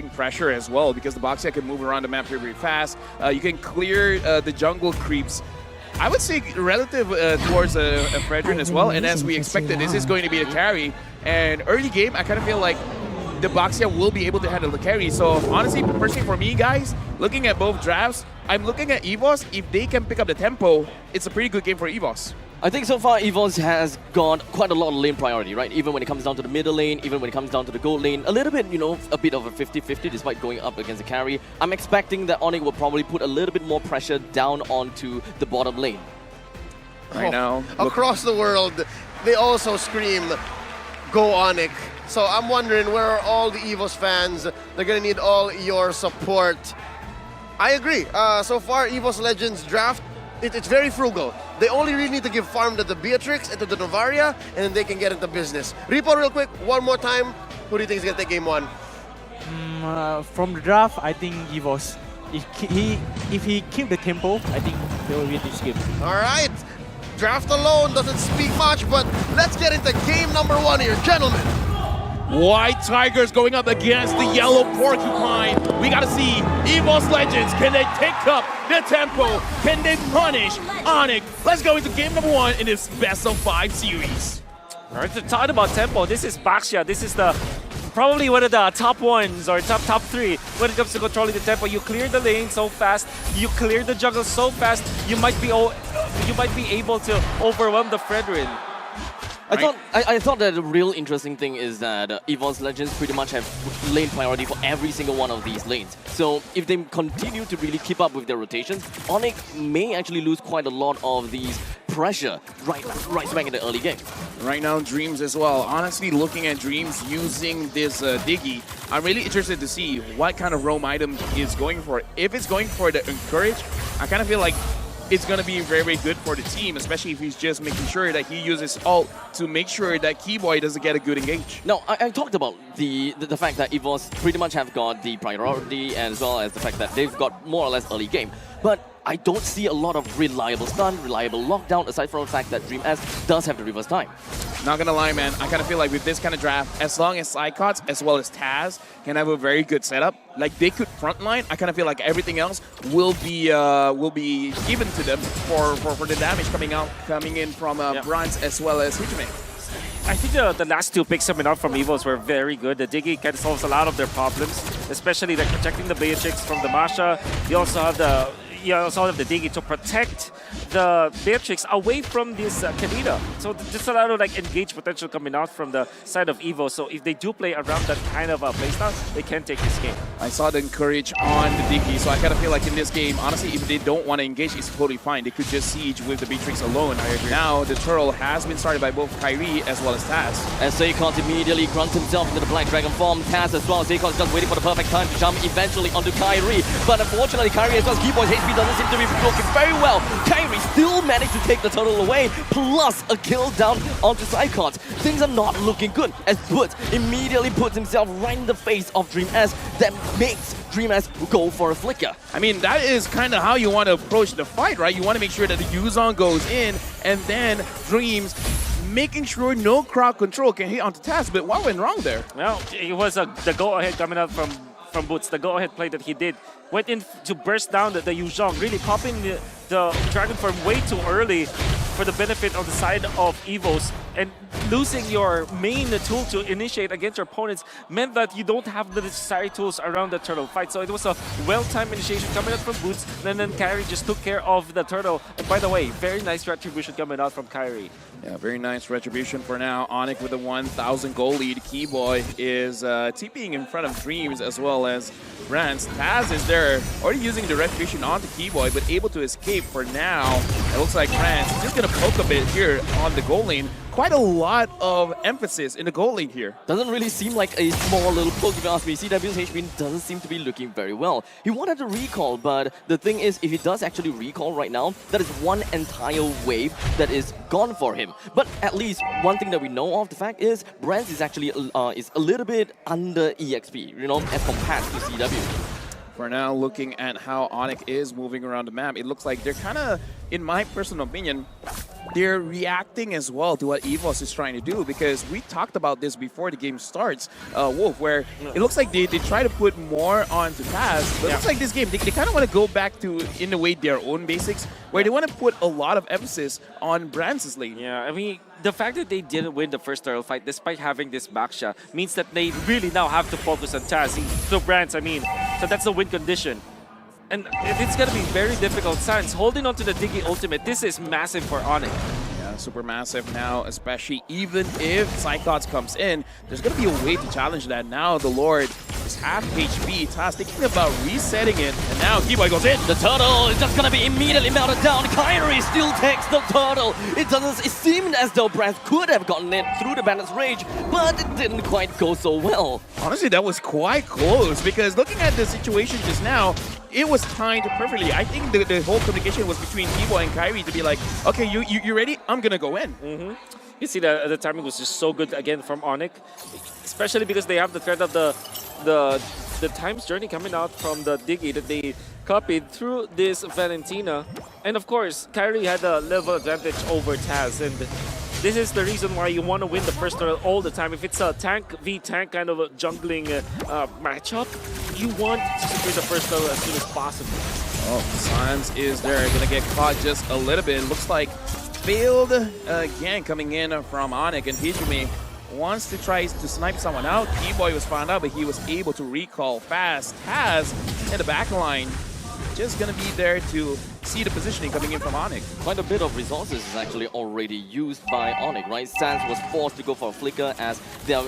pressure as well because the Boxia can move around the map very, very fast. You can clear the jungle creeps. I would say relative towards Fredrin as well, and as we expected, this is going to be the carry. And early game, I kind of feel like the Boxia will be able to handle the carry. So honestly, personally for me, guys, looking at both drafts, I'm looking at Evos. If they can pick up the tempo, it's a pretty good game for Evos. I think so far Evos has got quite a lot of lane priority, right? Even when it comes down to the middle lane, even when it comes down to the gold lane, a little bit, you know, a bit of a 50-50 despite going up against the carry. I'm expecting that Onic will probably put a little bit more pressure down onto the bottom lane. Right now, across the world, they also scream, "Go Onic." So I'm wondering, where are all the Evos fans? They're gonna need all your support. I agree. So far, Evos Legends draft, it's very frugal. They only really need to give farm to the Beatrix and to the Novaria, and then they can get into business. Repo, real quick, one more time. Who do you think is gonna take game one? From the draft, I think Evos. If he keep the tempo, I think they will win this game. All right. Draft alone doesn't speak much, but let's get into game number one here, gentlemen. White Tigers going up against the Yellow Porcupine. We gotta see Evos Legends. Can they take up the tempo? Can they punish Onic? Let's go into game number one in this best of 5 series. All right, to talk about tempo, this is Boxia. This is probably one of the top ones or top 3 when it comes to controlling the tempo. You clear the lane so fast, you clear the jungle so fast, you might be able to overwhelm the Fredrin. I thought that the real interesting thing is that Evos Legends pretty much have lane priority for every single one of these lanes. So if they continue to really keep up with their rotations, Onic may actually lose quite a lot of these pressure right smack in the early game. Right now, Dreams as well. Honestly, looking at Dreams using this Diggy, I'm really interested to see what kind of roam item is going for. If it's going for the Encourage, I kind of feel like it's going to be very, very good for the team, especially if he's just making sure that he uses ult to make sure that Keyboy doesn't get a good engage. Now, I talked about the fact that Evos pretty much have got the priority as well as the fact that they've got more or less early game. But I don't see a lot of reliable stun, reliable lockdown, aside from the fact that Dream S does have the reverse time. Not gonna lie, man, I kind of feel like with this kind of draft, as long as Psychots as well as Taz can have a very good setup, like they could frontline, I kind of feel like everything else will be given to them for the damage coming in from Bronze as well as Hijime. I think the last 2 picks coming out from Evos were very good. The Diggy kind of solves a lot of their problems, especially like protecting the Beatrix from the Masha. You also have the Diggy to protect the Beatrix away from this Kadena. So there's a lot of like engaged potential coming out from the side of Evo. So if they do play around that kind of playstyle, they can take this game. I saw the Encourage on the Diggy, so I kind of feel like in this game, honestly, if they don't want to engage, it's totally fine. They could just siege with the Beatrix alone. I agree. Now, the turtle has been started by both Kyrie as well as Taz. And Zaycon immediately grunts himself into the Black Dragon form. Taz as well. Zaycon's just waiting for the perfect time to jump eventually onto Kyrie. But unfortunately, Kyrie as well as Keyboy's HP doesn't seem to be looking very well. Kyrie still managed to take the turtle away, plus a kill down onto Zaycon. Things are not looking good as Woods immediately puts himself right in the face of Dream S. That makes Dream S go for a flicker. I mean, that is kind of how you want to approach the fight, right? You want to make sure that the Yuzon goes in, and then Dreams making sure no crowd control can hit onto Taz. But what went wrong there? Well, it was the go-ahead coming out from Boots. The go-ahead play that he did went in to burst down the Yuzhong, really popping the Dragon Form way too early for the benefit of the side of Evos, and losing your main tool to initiate against your opponents meant that you don't have the necessary tools around the turtle fight. So it was a well-timed initiation coming out from Boots, and then Kyrie just took care of the turtle. And by the way, very nice retribution coming out from Kyrie. Yeah, very nice retribution for now. Onic with a 1,000 goal lead. Keyboy is TPing in front of Dreams as well as Rance. Taz is there, already using the retribution onto Keyboy, but able to escape for now. It looks like Rance is just going to poke a bit here on the goal lane. Quite a lot of emphasis in the goal lane here. Doesn't really seem like a small little poke, if you ask me. CW's HP doesn't seem to be looking very well. He wanted to recall, but the thing is, if he does actually recall right now, that is one entire wave that is gone for him. But at least one thing that we know of the fact is, Brand is actually is a little bit under EXP, you know, as compared to CW. For now, looking at how Onic is moving around the map, it looks like they're kind of, in my personal opinion, they're reacting as well to what Evos is trying to do, because we talked about this before the game starts, Wolf, where it looks like they try to put more onto Taz, but it looks like this game, they kind of want to go back to, in a way, their own basics, where they want to put a lot of emphasis on Brands' lane. Yeah, I mean, the fact that they didn't win the first turtle fight despite having this backsha means that they really now have to focus on Taz. So Brands, I mean, so that's the win condition. And it's going to be very difficult. Sans holding on to the Diggy ultimate, this is massive for Onic. Yeah, super massive now, especially even if Psychots comes in, there's going to be a way to challenge that. Now the Lord is half HP. Taz thinking about resetting it, and now Keyboy goes in. The turtle is just gonna be immediately melted down. Kyrie still takes the turtle. It seemed as though Brands could have gotten it through the bandit's rage, but it didn't quite go so well. Honestly, that was quite close, because looking at the situation just now, it was timed perfectly. I think the whole communication was between Keyboy and Kyrie to be like, okay, you ready? I'm gonna go in. You see the timing was just so good again from Onic, especially because they have the threat of the Time's Journey coming out from the Diggy that they copied through this Valentina. And of course, Kyrie had a level advantage over Taz, and this is the reason why you want to win the first turtle all the time. If it's a tank v tank kind of a jungling matchup, you want to secure the first turtle as soon as possible. Oh, Sans is there, gonna get caught just a little bit. Looks like failed again coming in from Onic, and Hijumi wants to try to snipe someone out. Keyboy was found out, but he was able to recall fast. Taz in the back line, just gonna be there to see the positioning coming in from Onic. Quite a bit of resources is actually already used by Onic, right? Sans was forced to go for a flicker as their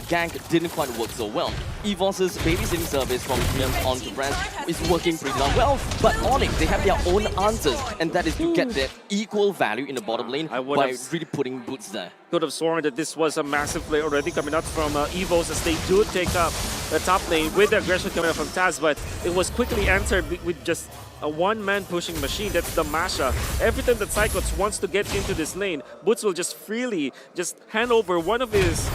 gank didn't quite work so well. Evos' babysitting service from him onto Brands is working pretty darn well, but Onic, they have their own answers, and that is to get their equal value in the bottom lane by really putting boots there. Could have sworn that this was a massive play already coming out from Evos, as they do take up the top lane with the aggression coming out from Taz, but it was quickly answered with just a one-man pushing machine. That's the Masha. Every time that Psychots wants to get into this lane, Boots will just freely just hand over one of his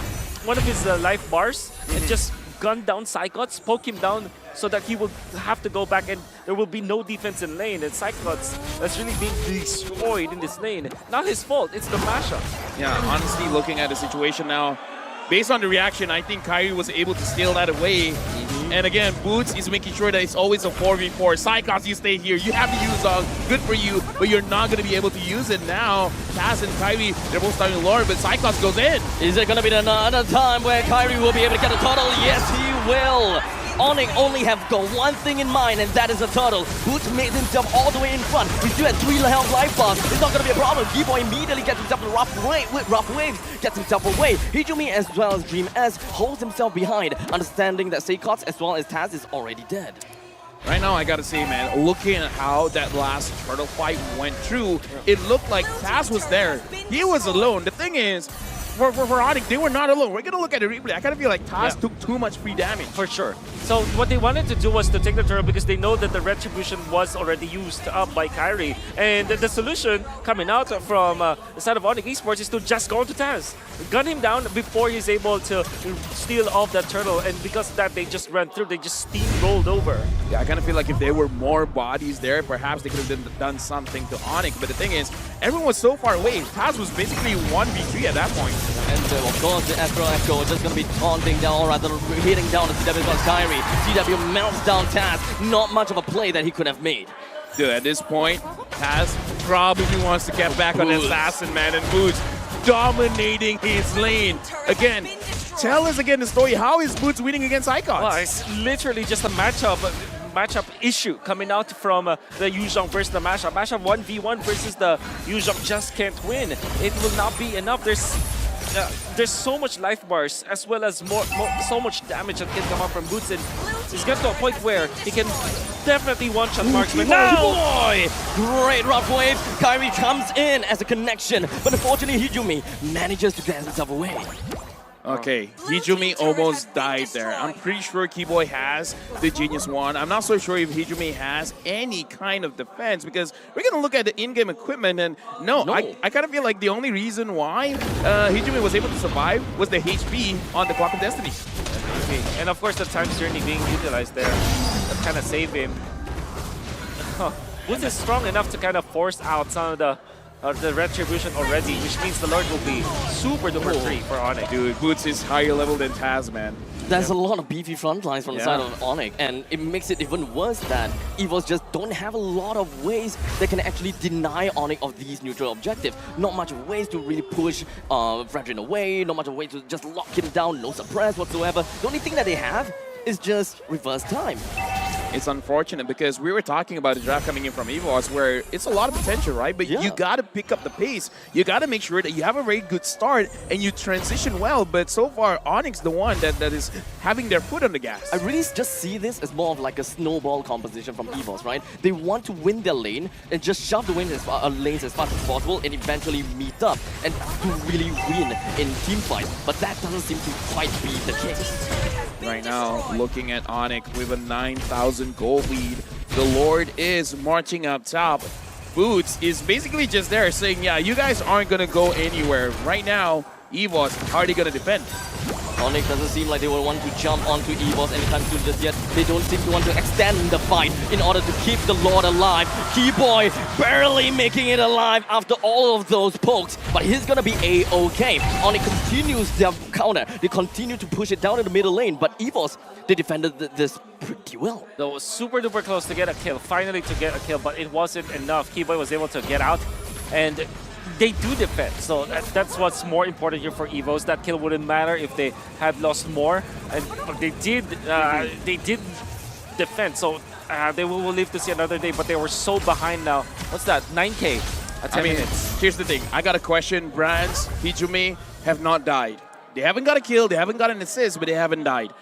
life bars and just gun down Psychots, poke him down so that he will have to go back and there will be no defense in lane, and Psychots that's really being destroyed in this lane. Not his fault, it's the Masha. Yeah, honestly, looking at the situation now, based on the reaction, I think Kyrie was able to steal that away. And again, Boots is making sure that it's always a 4v4. Psychots, you stay here. You have the use dog. Good for you, but you're not going to be able to use it now. Taz and Kyrie, they're both starting to lure, but Psychots goes in. Is there going to be another time where Kyrie will be able to get a turtle? Yes, he will. Onic only have got one thing in mind, and that is a turtle. Boots made himself all the way in front. He still had 3 health life bars. It's not going to be a problem. Keyboy immediately gets himself a rough waves, gets himself away. Hijumi as well as Dream S holds himself behind, understanding that Psychots as well as Taz is already dead. Right now, I gotta say, man, looking at how that last turtle fight went through, it looked like Taz was there. He was alone. The thing is, for Onic, they were not alone. We're gonna look at the replay. I kind of feel like Taz took too much free damage. For sure. So what they wanted to do was to take the turtle because they know that the retribution was already used up by Kyrie. And the solution coming out from the side of Onic Esports is to just go to Taz. Gun him down before he's able to steal off that turtle. And because of that, they just ran through. They just steamrolled over. Yeah, I kind of feel like if there were more bodies there, perhaps they could have done something to Onic. But the thing is, everyone was so far away. Taz was basically 1v3 at that point. And of course, the Astro Echo is just going to be taunting down, or rather hitting down the CW plus Kyrie. CW melts down Taz. Not much of a play that he could have made. Dude, at this point, Taz probably wants to get back on Assassin, man, and Boots dominating his lane. Again, tell us again the story. How is Boots winning against Icons? Well, it's literally just a matchup issue coming out from the Yuzhong versus the Mashup. Mashup 1v1 versus the Yuzhong just can't win. It will not be enough. There's so much life bars as well as so much damage that can come up from Boots, and he's got to a point where he can definitely one-shot marksman. Boy! Great rough wave. Kyrie comes in as a connection, but unfortunately Hijumi manages to get himself away. Okay, Hijumi almost died there. I'm pretty sure Keyboy has the Genius Wand. I'm not so sure if Hijumi has any kind of defense, because we're going to look at the in-game equipment, and no. I kind of feel like the only reason why Hijumi was able to survive was the HP on the Clock of Destiny. And of course the Time's Journey being utilized there. That kind of saved him. Boots is strong enough to kind of force out some of the the retribution already, which means the Lord will be super duper free for Onic. Dude, Boots is higher level than Taz, man. There's a lot of beefy front lines from the Yeah. side of Onic, and it makes it even worse that Evos just don't have a lot of ways that can actually deny Onic of these neutral objectives. Not much ways to really push Fredrin away, not much way to just lock him down, no suppress whatsoever. The only thing that they have is just reverse time. It's unfortunate because we were talking about the draft coming in from Evos where it's a lot of potential, right? But Yeah. you got to pick up the pace. You got to make sure that you have a very good start and you transition well. But so far, Onyx the one that is having their foot on the gas. I really just see this as more of like a snowball composition from Evos, right? They want to win their lane and just shove the lanes as fast as possible and eventually meet up and to really win in team fights. But that doesn't seem to quite be the case. Right now, looking at Onyx with a 9,000 gold lead. The Lord is marching up top. Boots is basically just there saying, yeah, you guys aren't going to go anywhere. Right now, Evos, how are they going to defend? Onic doesn't seem like they will want to jump onto Evos anytime soon just yet. They don't seem to want to extend the fight in order to keep the Lord alive. Keyboy barely making it alive after all of those pokes, but he's gonna be A-okay. Onic continues their counter. They continue to push it down in the middle lane, but Evos, they defended this pretty well. They was super duper close to get a kill, finally to get a kill, but it wasn't enough. Keyboy was able to get out, and they do defend, so that's what's more important here for Evos. That kill wouldn't matter if they had lost more, and but they did defend. So they will live to see another day. But they were so behind now. What's that? 9K at 10 minutes. Here's the thing. I got a question. Brands, Hijumi have not died. They haven't got a kill. They haven't got an assist, but they haven't died.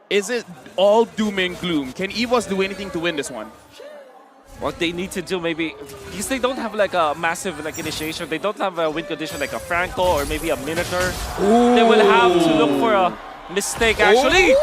Is it all doom and gloom? Can Evos do anything to win this one? What they need to do maybe, because they don't have like a massive like initiation, they don't have a win condition like a Franco or maybe a Minotaur. They will have to look for a mistake actually.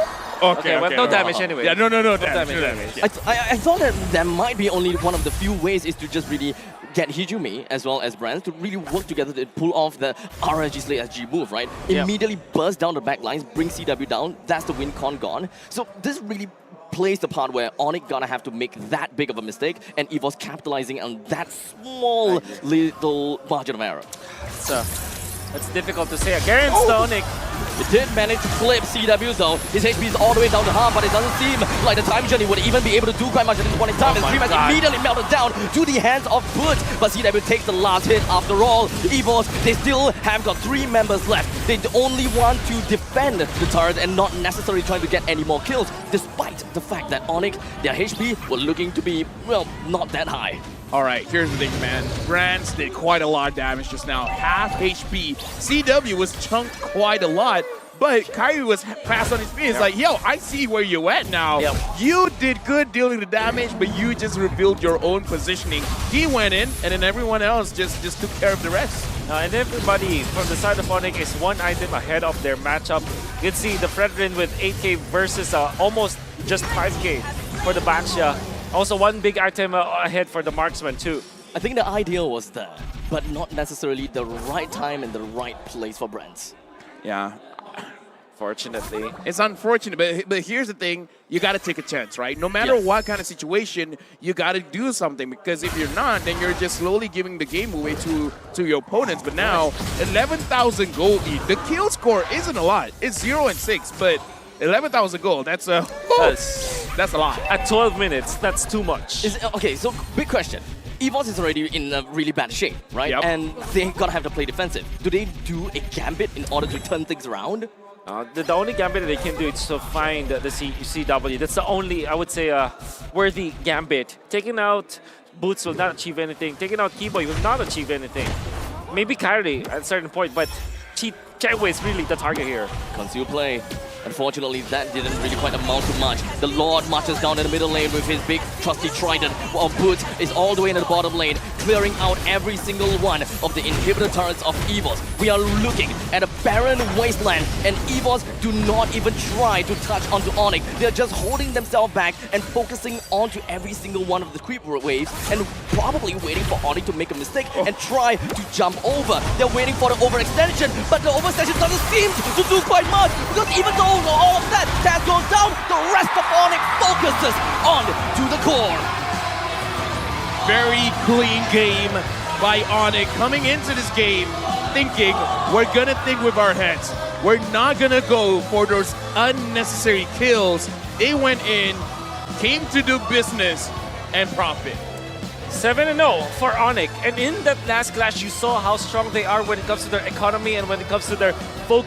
Okay, but no damage anyway. Yeah, no damage. damage. Yeah. I thought that there might be only one of the few ways is to just really get Hijumi as well as Brands to really work together to pull off the RNG Slay SG move, right? Yep. Immediately burst down the back lines, bring CW down, that's the win con gone. So this really plays the part where Onic gonna have to make that big of a mistake and Evos capitalizing on that small little margin of error. It's difficult to say against Onic. It did manage to flip CW though. His HP is all the way down to half, but it doesn't seem like the time journey would even be able to do quite much at this point in time. Oh His stream has my God. immediately melted down to the hands of Boots, but CW takes the last hit after all. Evos, they still have got 3 members left. They only want to defend the turret and not necessarily trying to get any more kills, despite the fact that Onic, their HP were looking to be, well, not that high. All right, here's the thing, man. Brands did quite a lot of damage just now. Half HP. CW was chunked quite a lot, but Kyrie was fast on his feet. He's like, yo, I see where you at now. Yep. You did good dealing the damage, but you just revealed your own positioning. He went in, and then everyone else just took care of the rest. And everybody from the side of Onic is one item ahead of their matchup. You can see the Fredrin with 8K versus almost just 5K for the Baxia. Also one big item ahead for the Marksman too. I think the ideal was there, but not necessarily the right time and the right place for Brands. Yeah. Fortunately. It's unfortunate, but here's the thing. You got to take a chance, right? No matter what kind of situation, you got to do something. Because if you're not, then you're just slowly giving the game away to your opponents. But now, 11,000 gold lead. The kill score isn't a lot. It's 0 and 6, but 11,000 gold, that's a lot. At 12 minutes, that's too much. Okay, so big question. Evos is already in a really bad shape, right? Yep. And they gotta have to play defensive. Do they do a gambit in order to turn things around? The only gambit that they can do is to find the CW. That's the only, I would say, worthy gambit. Taking out Boots will not achieve anything. Taking out Keyboy will not achieve anything. Maybe Kyrie at a certain point, but Chaiwei is really the target here. Conceal play. Unfortunately, that didn't really quite amount to much. The Lord marches down in the middle lane with his big trusty trident, while Boots is all the way in the bottom lane, clearing out every single one of the inhibitor turrets of Evos. We are looking at a barren wasteland, and Evos do not even try to touch onto Onic. They're just holding themselves back and focusing onto every single one of the creep waves, and probably waiting for Onic to make a mistake and try to jump over. They're waiting for the overextension, but the overextension doesn't seem to do quite much, because even though all of that Taz goes down, the rest of Onic focuses on to the core. Very clean game. by Onic coming into this game thinking we're gonna think with our heads. We're not gonna go for those unnecessary kills. They went in, came to do business, and profit. 7-0 for Onic. And in that last clash, you saw how strong they are when it comes to their economy and when it comes to their focus.